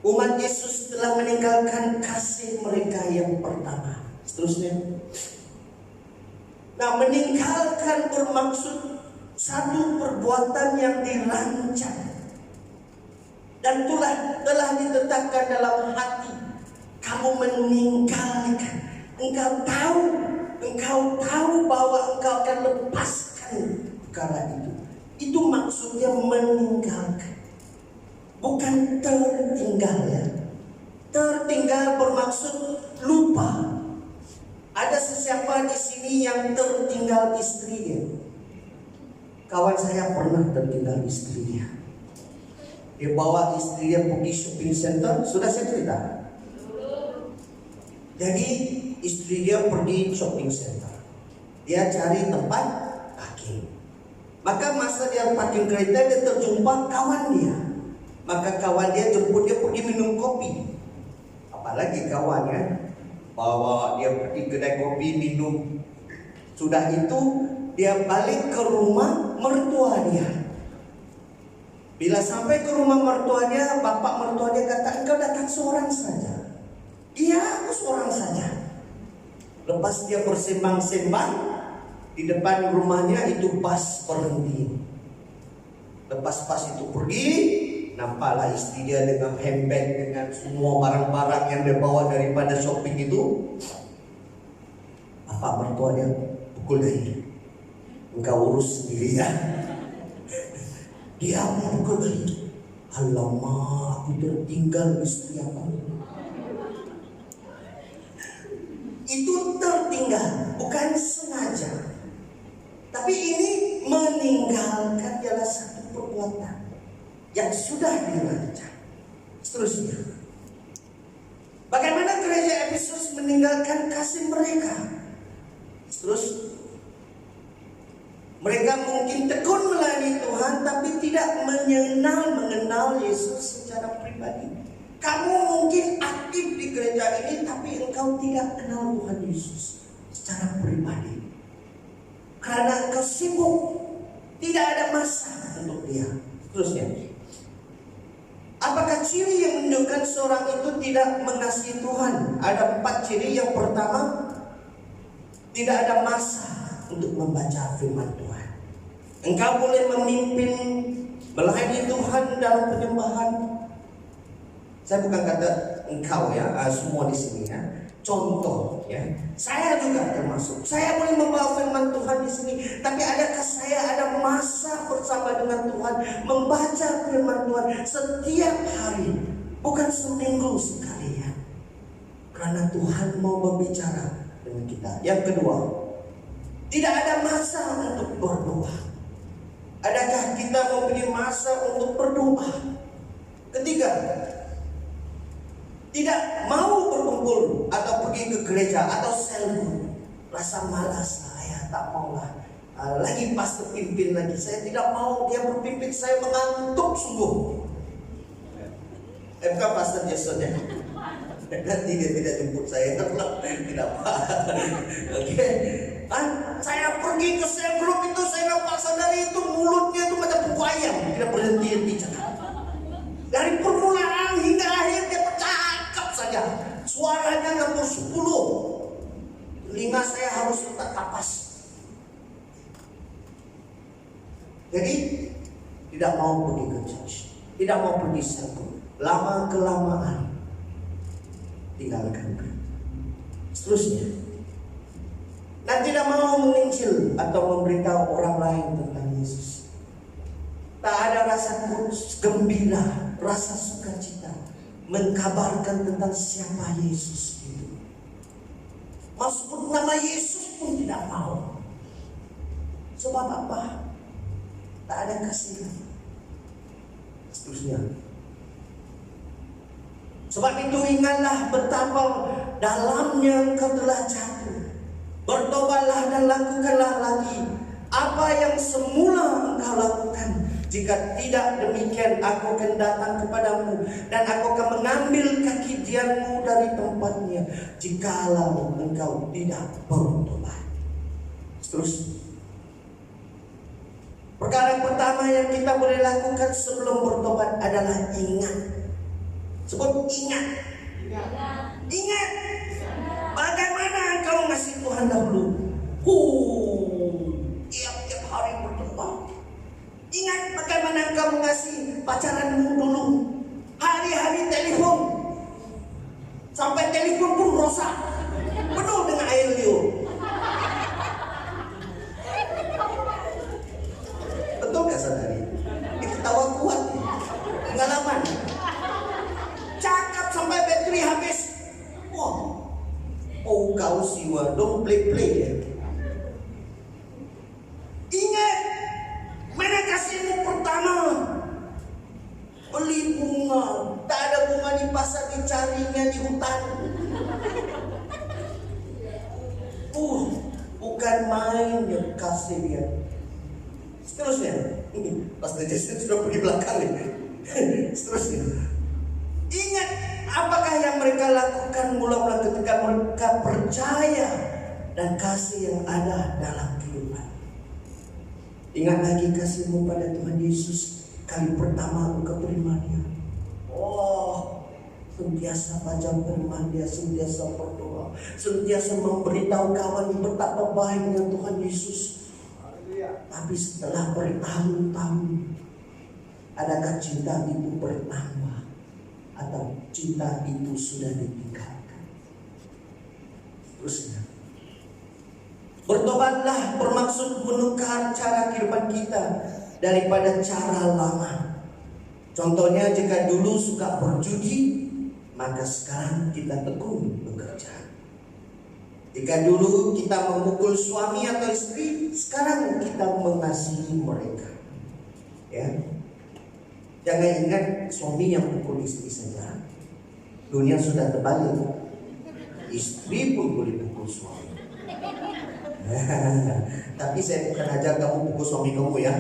umat Yesus telah meninggalkan kasih mereka yang pertama. Seterusnya, nah, meninggalkan bermaksud satu perbuatan yang dirancang dan telah ditetapkan dalam hati. Kamu meninggalkan, engkau tahu bahwa engkau akan lepaskan perkara itu. Itu maksudnya meninggalkan, bukan tertinggal ya. Tertinggal bermaksud lupa. Ada sesiapa di sini yang tertinggal istrinya? Kawan saya pernah tertinggal istrinya. Dia bawa istrinya pergi shopping center. Sudah saya cerita. Jadi istri dia pergi shopping center. Dia cari tempat parking. Maka masa dia parking kereta, dia terjumpa kawan dia. Maka kawan dia jemput dia pergi minum kopi. Apalagi kawannya bawa dia pergi kedai kopi minum. Sudah itu dia balik ke rumah mertua dia. Bila sampai ke rumah mertuanya, bapak mertua dia kata, engkau datang seorang saja. Iya, aku seorang saja. Lepas dia bersembang-sembang, di depan rumahnya itu bas berhenti. Lepas bas itu pergi, nampaklah istri dia dengan handbag, dengan semua barang-barang yang dia bawa daripada shopping itu. Bapak mertua dia pukul dia. Engkau urus sendiri ya. Dia pukul dia. Alamak, aku tertinggal istri aku. Itu tertinggal, bukan sengaja. Tapi ini meninggalkan adalah satu perbuatan yang sudah dirancang. Seterusnya, bagaimana gereja Efesus meninggalkan kasih mereka? Terus, mereka mungkin tekun melayani Tuhan, tapi tidak mengenal Yesus secara pribadi. Kamu mungkin aktif di gereja ini, tapi engkau tidak kenal Tuhan Yesus secara pribadi. Karena engkau sibuk, tidak ada masa untuk dia. Terusnya, apakah ciri yang menunjukkan seorang itu tidak mengasihi Tuhan? Ada 4 ciri. Yang pertama, tidak ada masa untuk membaca firman Tuhan. Engkau boleh memimpin, melayani Tuhan dalam penyembahan. Saya bukan kata engkau ya, semua di sini ya. Contoh ya, saya juga termasuk. Saya boleh membawa firman Tuhan di sini, tapi adakah saya ada masa bersama dengan Tuhan, membaca firman Tuhan setiap hari, bukan seminggu sekali ya? Karena Tuhan mau berbicara dengan kita. Yang kedua, tidak ada masa untuk berdoa. Adakah kita mempunyai masa untuk berdoa? Ketiga, tidak mau berkumpul atau pergi ke gereja atau sel group. Rasa malas, saya tak maulah. Lagi pastor pimpin lagi, saya tidak mau dia berpimpin, saya mengantuk sungguh. Bukan pastor Jason ya. Nanti dia tidak jemput saya, tidak apa. Oke. Saya pergi ke sel group itu, saya nampak saudari itu mulutnya itu macam buku ayam, tidak berhenti bicara. Dari permulaan hingga akhir dia bercakap saja. Suaranya nomor 10. Telinga saya harus letak kapas. Jadi tidak mau pergi ke church, tidak mau pergi sel group. Lama kelamaan tinggalkan gereja. Seterusnya, dan tidak mau menginjil atau memberitahu orang lain tentang Yesus. Tak ada rasa gembira, rasa sukacita mengkabarkan tentang siapa Yesus itu. Mau sebut nama Yesus pun tidak mau. Sebab apa? Tak ada kasih. Seterusnya, sebab itu ingatlah betapa dalamnya engkau telah jatuh. Bertobatlah dan lakukanlah lagi apa yang semula engkau lakukan. Jika tidak demikian, aku akan datang kepadamu dan aku akan mengambil kaki dianmu dari tempatnya, jikalau engkau tidak bertobat. Terus, perkara pertama yang kita boleh lakukan sebelum bertobat adalah ingat. Sebut ingat. Ingat. Bagaimana engkau ngasih Tuhan dahulu? Tiap-tiap hari bertobat. Ingat bagaimana engkau mengasihi pacaranmu dulu. Hari-hari telepon. Sampai telepon pun rosak. Penuh dengan air liur. Betul gak saudari? Ketawa kuat. Pengalaman. Cakap sampai bateri habis. Wah. Oh kau siwa, don't play ya. Ingat. Mana kasihmu pertama? Beli bunga. Tak ada bunga di pasar, dicarinya di hutan. Bukan main ya kasih dia. Seterusnya, Pastor Jason sudah pergi belakang ini. Seterusnya, ingat apakah yang mereka lakukan mula-mula ketika mereka percaya dan kasih yang ada dalam kehidupan. Ingat lagi kasihmu pada Tuhan Yesus kali pertama engkau terima dia. Sentiasa baca firman dia, sentiasa berdoa, sentiasa memberitahu kawan betapa baiknya Tuhan Yesus. Tapi setelah bertahun-tahun, adakah cinta itu bertambah atau cinta itu sudah ditinggalkan? Terusnya, bertobatlah bermaksud menukar cara kehidupan kita daripada cara lama. Contohnya, jika dulu suka berjudi, maka sekarang kita tekun bekerja. Jika dulu kita memukul suami atau istri, sekarang kita mengasihi mereka. Ya, jangan ingat suami yang pukul istri saja. Dunia sudah terbalik. Istri pun boleh pukul suami. Tapi saya bukan ajar kamu pukul suami kamu ya.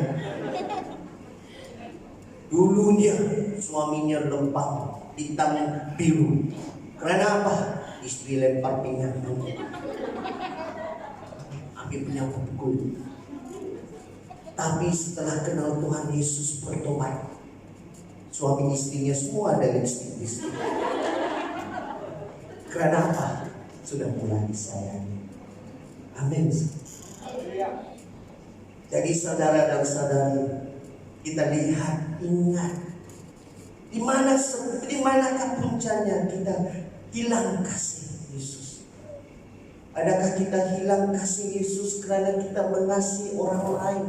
Dulunya suaminya lempang, hitam biru. Karena apa? Istri lempar pinggang. Akhirnya pukul. Tapi setelah kenal Tuhan Yesus, bertobat, suami istrinya semua ada lipstick. Karena apa? Sudah mulai disayangi. Amin. Jadi saudara dan saudari, kita lihat, ingat, di manakah puncaknya kita hilang kasih Yesus? Adakah kita hilang kasih Yesus karena kita mengasihi orang lain?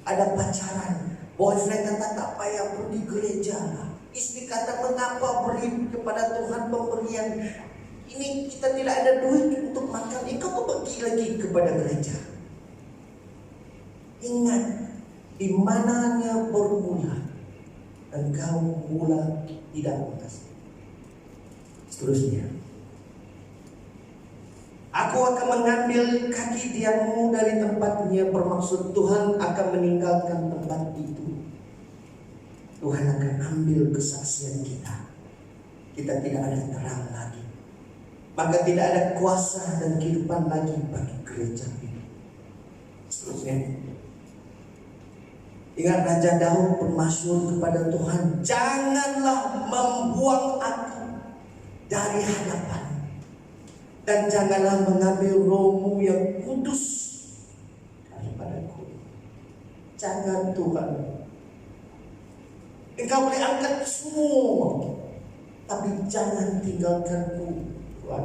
Ada pacaran, boyfriend kata tak payah pergi gereja, istri kata mengapa beri kepada Tuhan pemberian ini, kita tidak ada duit untuk makan, kau pergi lagi kepada gereja. Ingat, di mananya bermula, engkau mula tidak mengasihi. Seterusnya, aku akan mengambil kaki diammu dari tempatnya, bermaksud Tuhan akan meninggalkan tempat itu. Tuhan akan ambil kesaksian kita. Kita tidak ada terang lagi. Maka tidak ada kuasa dan kehidupan lagi bagi gereja ini. Seterusnya, ingat Raja Daud bermasyhur kepada Tuhan, janganlah membuang aku dari hadapan, dan janganlah mengambil rohmu yang kudus daripadaku. Jangan Tuhan, engkau boleh angkat semua, tapi jangan tinggalkanku Tuhan.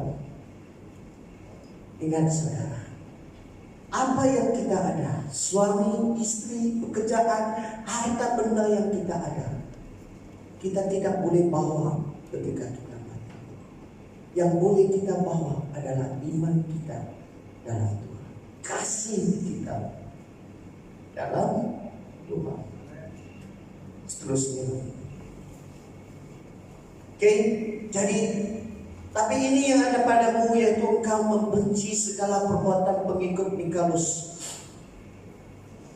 Ingat saudara, apa yang kita ada, suami, istri, pekerjaan, harta benda yang kita ada, kita tidak boleh bawa ketika kita mati. Yang boleh kita bawa adalah iman kita dalam Tuhan, kasih kita dalam Tuhan. Seterusnya, oke, jadi tapi ini yang ada padamu, yaitu engkau membenci segala perbuatan pengikut Nikolus.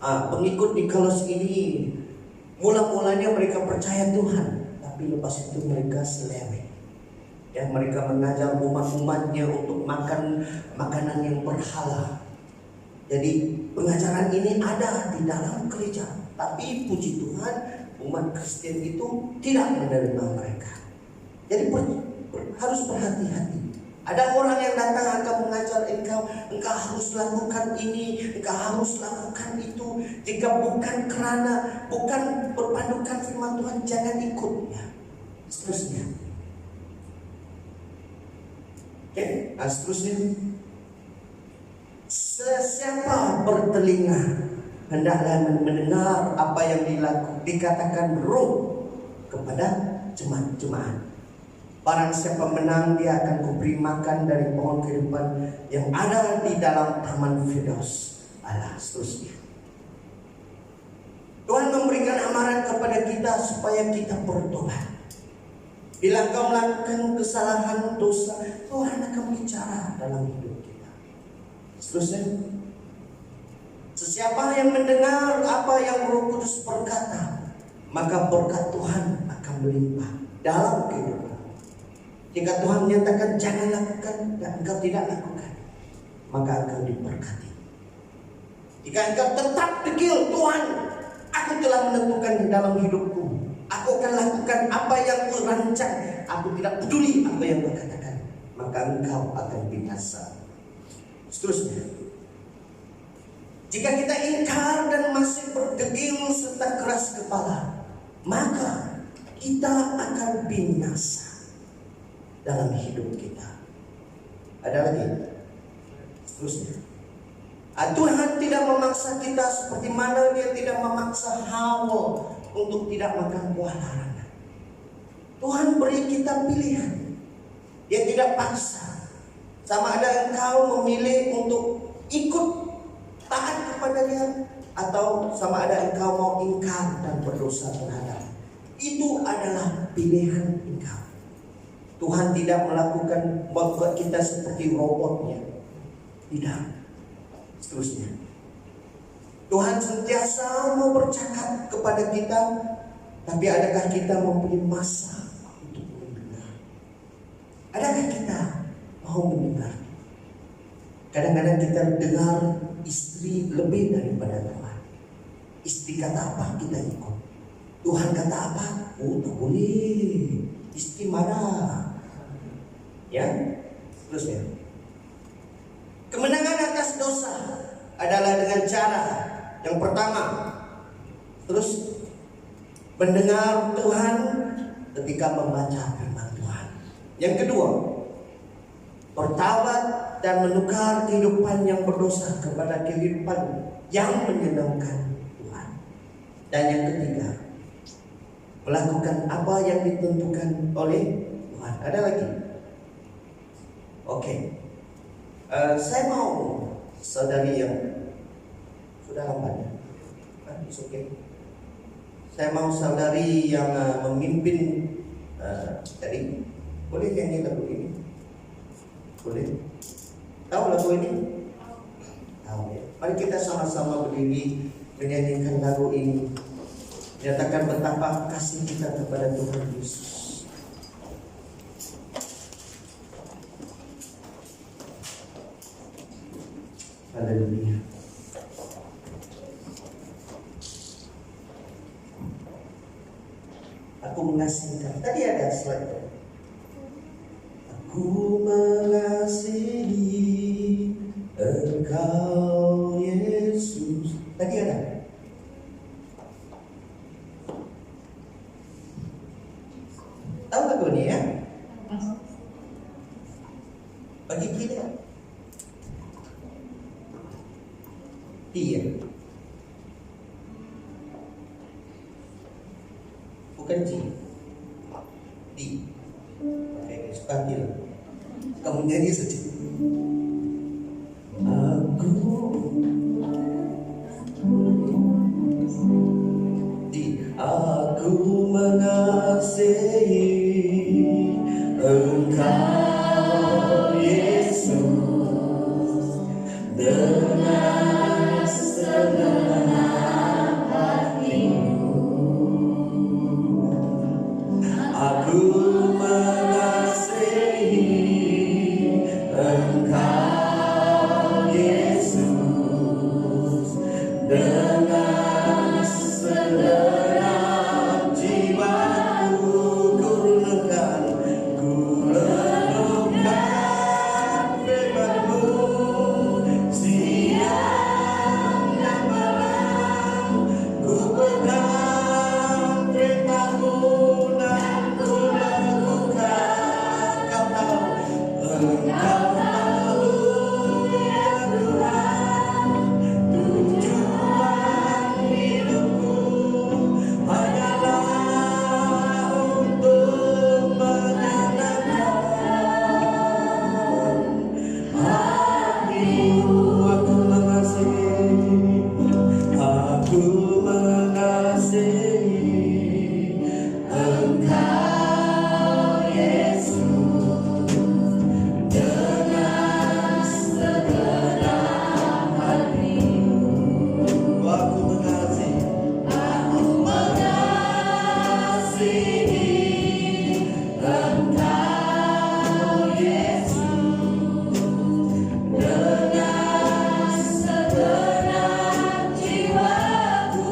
Pengikut Nikolus ini mula-mulanya mereka percaya Tuhan, tapi lepas itu mereka seleweng. Ya, mereka mengajar umat-umatnya untuk makan makanan yang berhala. Jadi pengajaran ini ada di dalam gereja, tapi puji Tuhan umat Kristen itu tidak menerima mereka. Jadi harus berhati-hati. Ada orang yang datang akan mengajar engkau harus lakukan ini, engkau harus lakukan itu. Jika bukan berpandukan firman Tuhan, jangan ikutnya. Seterusnya. Oke, seterusnya. Sesiapa bertelinga, hendaklah mendengar apa yang dikatakan Roh kepada jemaat-jemaat. Barang siapa menang, dia akan kuberi makan dari pohon kehidupan yang ada di dalam taman Firdaus Allah. Seterusnya, Tuhan memberikan amaran kepada kita supaya kita bertobat. Bila engkau melakukan kesalahan, dosa, Tuhan akan bicara dalam hidup kita. Seterusnya, sesiapa yang mendengar apa yang Roh Kudus berkata, maka berkat Tuhan akan melimpah dalam kehidupan. Jika Tuhan menyatakan jangan lakukan dan engkau tidak lakukan, maka engkau diberkati. Jika engkau tetap degil, Tuhan, aku telah menentukan dalam hidupku, aku akan lakukan apa yang kurancang, aku tidak peduli apa yang kau katakan, maka engkau akan binasa. Seterusnya, jika kita ingkar dan masih berdegil serta keras kepala, maka kita akan binasa dalam hidup kita. Ada lagi? Seterusnya, Tuhan tidak memaksa kita seperti mana Dia tidak memaksa Hawa untuk tidak makan buah larangan. Tuhan beri kita pilihan. Dia tidak paksa. Sama ada engkau memilih untuk ikut taat kepada Dia, atau sama ada engkau mau ingkar dan berdosa terhadap. Itu adalah pilihan engkau. Tuhan tidak melakukan membuat kita seperti robotnya. Tidak. Seterusnya, Tuhan sentiasa mau bercakap kepada kita, tapi adakah kita mempunyai masa untuk mendengar? Adakah kita mau mendengar? Kadang-kadang kita dengar istri lebih daripada Tuhan. Istri kata apa, kita ikut. Tuhan kata apa, oh tak boleh. Istri marah. Ya, terusnya. Kemenangan atas dosa adalah dengan cara Yang pertama, terus mendengar Tuhan ketika membaca firman Tuhan. Yang kedua, bertaubat dan menukar kehidupan yang berdosa kepada kehidupan yang menyenangkan Tuhan. Dan yang ketiga, melakukan apa yang ditentukan oleh Tuhan. Ada lagi? Oke. Saya mau saudari yang sudah lambat ya? It's okay. Saya mau saudari yang memimpin tadi. Boleh nyanyi lagu ini? Boleh? Tahu lagu ini? Tahu ya. Mari kita sama-sama berdiri menyanyikan lagu ini. Nyatakan betapa kasih kita kepada Tuhan Yesus. Haleluya. Aku mengasihi. Tadi ada slide. Aku mengasihi Engkau Yesus. Tadi ada. Tahu lagu ini ya? Bagi kita. Iya. Bukan Ci. Di. Oke, suka kira. Kamu nyanyi saja. Aku mengasihi Engkau Yesus dengan segenap hatiku. Aku mengasihi Engkau Yesus dengan segenap jiwaku. Kurniakan firman-Mu siang dan malam. Ku pegang perintah-Mu dan ku lakukan. Kau tahu, Engkau tahu ya Tuhan, tujuan hidupku hanyalah untuk menyenangkan hati-Mu. Aku mengasihi Engkau Yesus dengan segenap hati-Mu. Aku mengasihi Engkau Yesus dengan segenap jiwaku.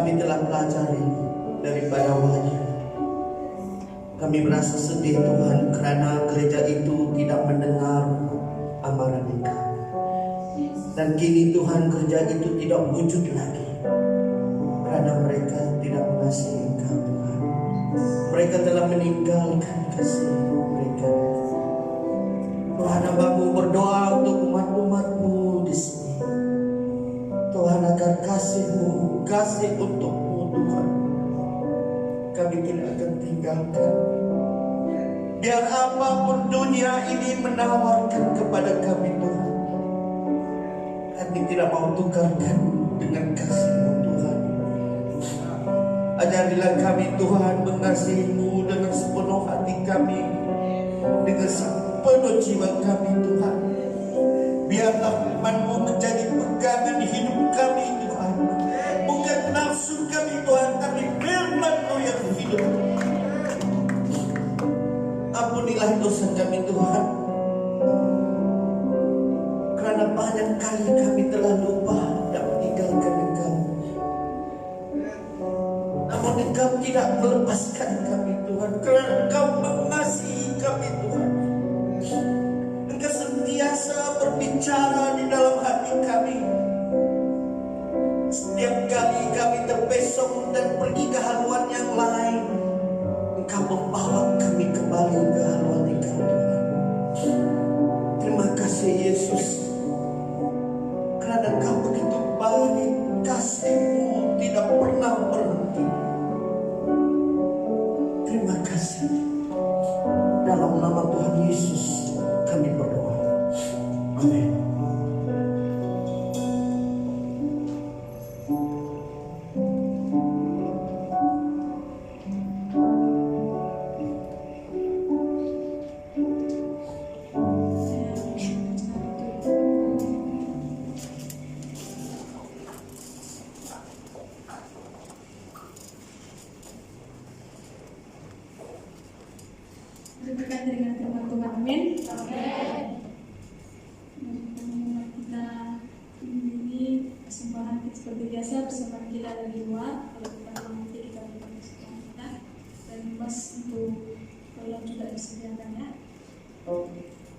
kami telah pelajari daripada wahyu. Kami merasa sedih Tuhan karena gereja itu tidak mendengar amarah Engkau. Dan kini Tuhan gereja itu tidak wujud lagi karena mereka tidak mengasihi Engkau Tuhan. Mereka telah meninggalkan kasih mereka. Tuhan, hamba-Mu berdoa untuk umat-umat-Mu di sini. Tuhan, agar kasih-Mu, kasih untuk-Mu Tuhan, kami tidak akan tinggalkan. Biar apapun dunia ini menawarkan kepada kami Tuhan, kami tidak mau tukarkan dengan kasih-Mu Tuhan. Ajarilah kami Tuhan mengasihi-Mu dengan sepenuh hati kami, dengan sepenuh jiwa kami Tuhan. Biarlah firman-Mu menjadi pegangan hidup kami Tuhan. Bukan nafsu kami Tuhan, tapi firman-Mu yang hidup. Ampunilah dosa kami Tuhan, karena banyak kali kami telah lupa dan meninggalkan Engkau. Namun Engkau tidak melepaskan kami Tuhan, karena Engkau mengasihi kami Tuhan. Engkau sentiasa berbicara di dalam hati kami. Setiap kali kami terbesok dan pergi ke haluan yang lain, Engkau membawa kami kembali ke haluan Engkau Tuhan. Terima kasih Yesus, karena Engkau begitu baik, kasih-Mu tidak pernah berhenti. Terima kasih. Dalam nama Tuhan Yesus kami berdoa. Amin. Berkat dengan firman Tuhan, amin. Kita ini persembahan kita seperti biasa, persembahan kita dari luar. Kalau kita nanti kita berikan persembahan kita, dan mas untuk tolong juga disediakan ya.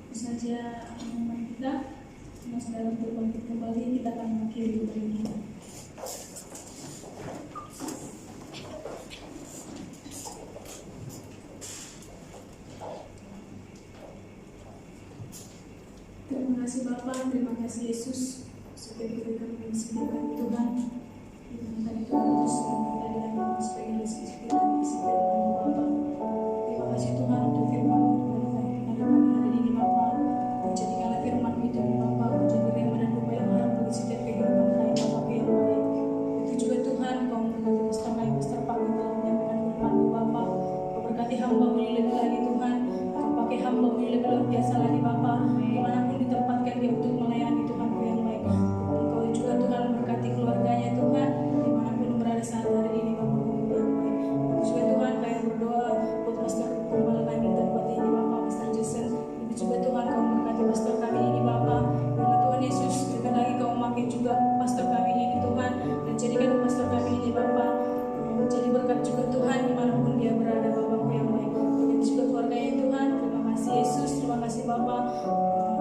Itu saja pengumuman kita. Mas dalam untuk bangkit kembali, kita akan mengakhiri ibadah kita. Terima kasih Bapa, terima kasih Yesus sudah diberikan disediakan Tuhan. Terima kasih Tuhan untuk semua dari yang sebagai rezeki kita disediakan Bapa. Terima kasih Tuhan untuk firman Tuhan pada pagi hari ini Bapa. Menjadikanlah firman itu Bapa menjadi rema dan upaya bagi setiap kehidupan kami Bapa yang baik. Itu juga Tuhan Kau memberkati pastor kami, pastor Pak yang telah menyampaikan firman-Mu Bapa. Kau berkati hamba-Mu lebih lagi Tuhan. Kau pakai hamba-Mu lebih luar biasa lagi Bapa. Dimanapun ditempatkan dia untuk melayani Tuhan yang baik. Engkau juga Tuhan berkati keluarganya Tuhan dimanapun berada saat hari ini Bapak yang baik. Juga Tuhan kami berdoa buat pastor pembala kami tempat ini Bapak Pastor Jason. Itu juga Tuhan Kau berkati pastor kami ini Bapak. Karena Tuhan Yesus juga lagi Kau memakai juga pastor kami ini Tuhan, dan jadikan pastor kami ini Bapak menjadi berkat juga Tuhan dimanapun dia berada Bapak yang baik. Dan juga keluarganya Tuhan. Terima kasih Yesus, terima kasih Bapak.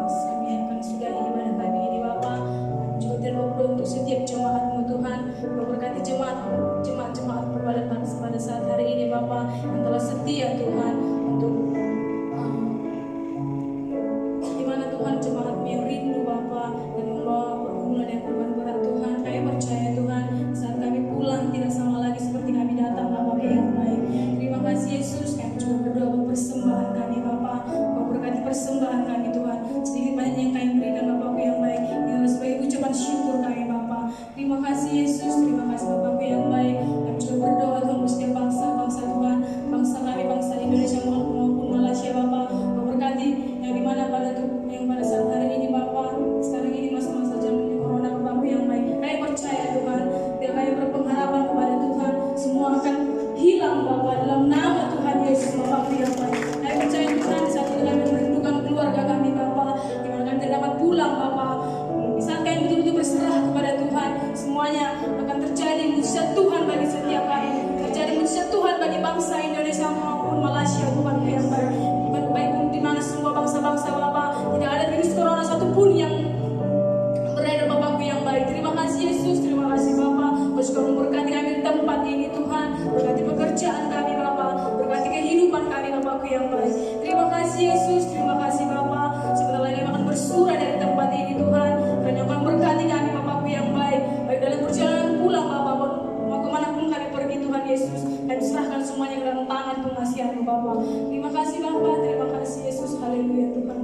Kami akan sudah ibadah kami ini Bapa. Juga terima untuk setiap jemaat-Mu Tuhan. Berkati jemaat pada saat hari ini Bapa yang telah setia Tuhan untuk di mana Tuhan jemaat-Mu yang rindu Bapa dan membawa pergumulan yang berat Tuhan. Kami percaya Tuhan saat kami pulang tidak sama lagi seperti kami datang Bapa yang baik. Terima kasih Yesus. Kami juga berdoa buat persembahan kami Bapa. Kau berkati persembahan kami Tuhan. Sedikit banyak yang kami berikan Bapakku yang baik, ini adalah sebagai ucapan syukur kami Bapa. Terima kasih Yesus, terima kasih Bapakku yang baik. Kami juga berdoa Tuhan untuk setiap bangsa Tuhan, bangsa kami, bangsa Indonesia maupun Malaysia Bapa. Kau berkati yang dimana yang pada saat hari ini Bapa, sekarang ini masa-masa zaman corona Bapakku yang baik. Kami percaya Tuhan, dan kami berpengharapan kepada Tuhan, semua akan hilang Bapa dalam nama Tuhan Yesus Bapakku yang baik. Kami percaya Tuhan di saat ini kami merindukan keluarga kami Bapa, di mana kami dapat pulang Bapa. Di saat kami betul-betul berserah kepada Tuhan, semuanya akan terjadi mujizat Tuhan bagi bangsa Indonesia maupun Malaysia Tuhan yang baik pun di mana semua bangsa-bangsa Bapa, tidak ada virus corona satupun yang beredar Bapakku yang baik. Terima kasih Yesus, terima kasih Bapa. Kau juga memberkati kami di tempat ini Tuhan, berkati pekerjaan kami Bapa, berkati kehidupan kami Bapakku yang baik. Terima kasih Yesus, terima kasih Bapa. Sebentar lagi kami akan bersurah dari tempat ini Tuhan, dan yang akan berkati kami Bapakku yang baik, baik dalam perjalanan pulang Bapa, mau kemanapun kami pergi Tuhan Yesus, dan serahkan semuanya ke dalam tangan pengasihan-Mu Bapa. Terima kasih Bapa, terima kasih Yesus, haleluya Tuhan.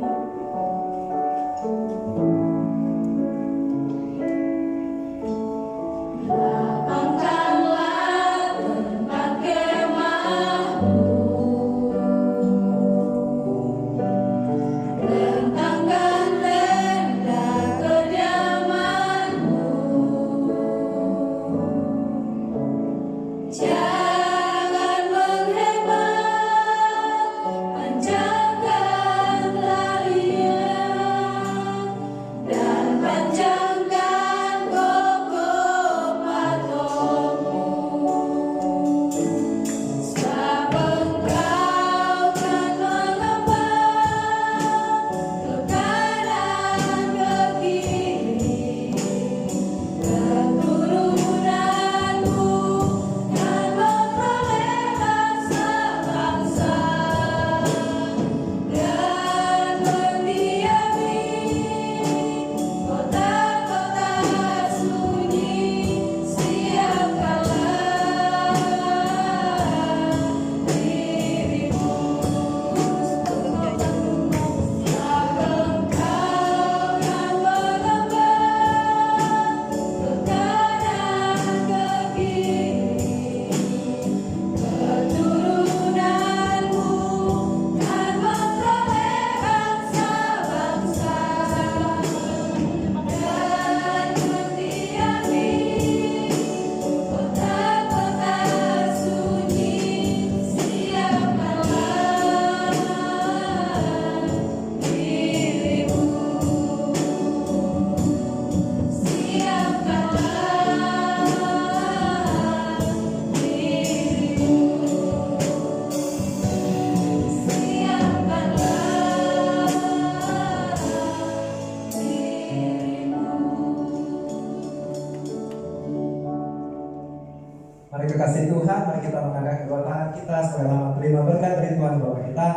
Mari kekasih Tuhan, mari kita mengangkat kedua tangan kita sebagai lama terima berkat dari Tuhan Bapa kita.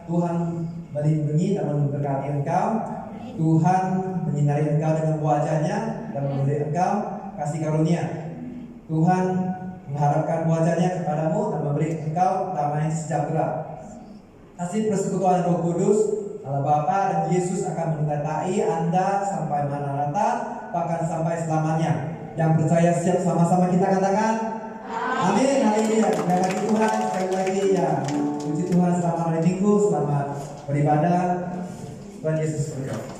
Tuhan melindungi dan memberkati engkau. Tuhan menyinari engkau dengan wajahnya dan memberi engkau kasih karunia. Tuhan mengharapkan wajahnya kepadamu dan memberi engkau damai sejahtera. Kasih persekutuan Roh Kudus, Allah Bapa dan Yesus akan menyertai Anda sampai Maranatha, bahkan sampai selamanya. Yang percaya siap sama-sama kita katakan amin, haleluya. Terima kasih Tuhan, sekali lagi ya. Puji Tuhan, selamat hari Minggu, selamat beribadah. Tuhan Yesus berkati.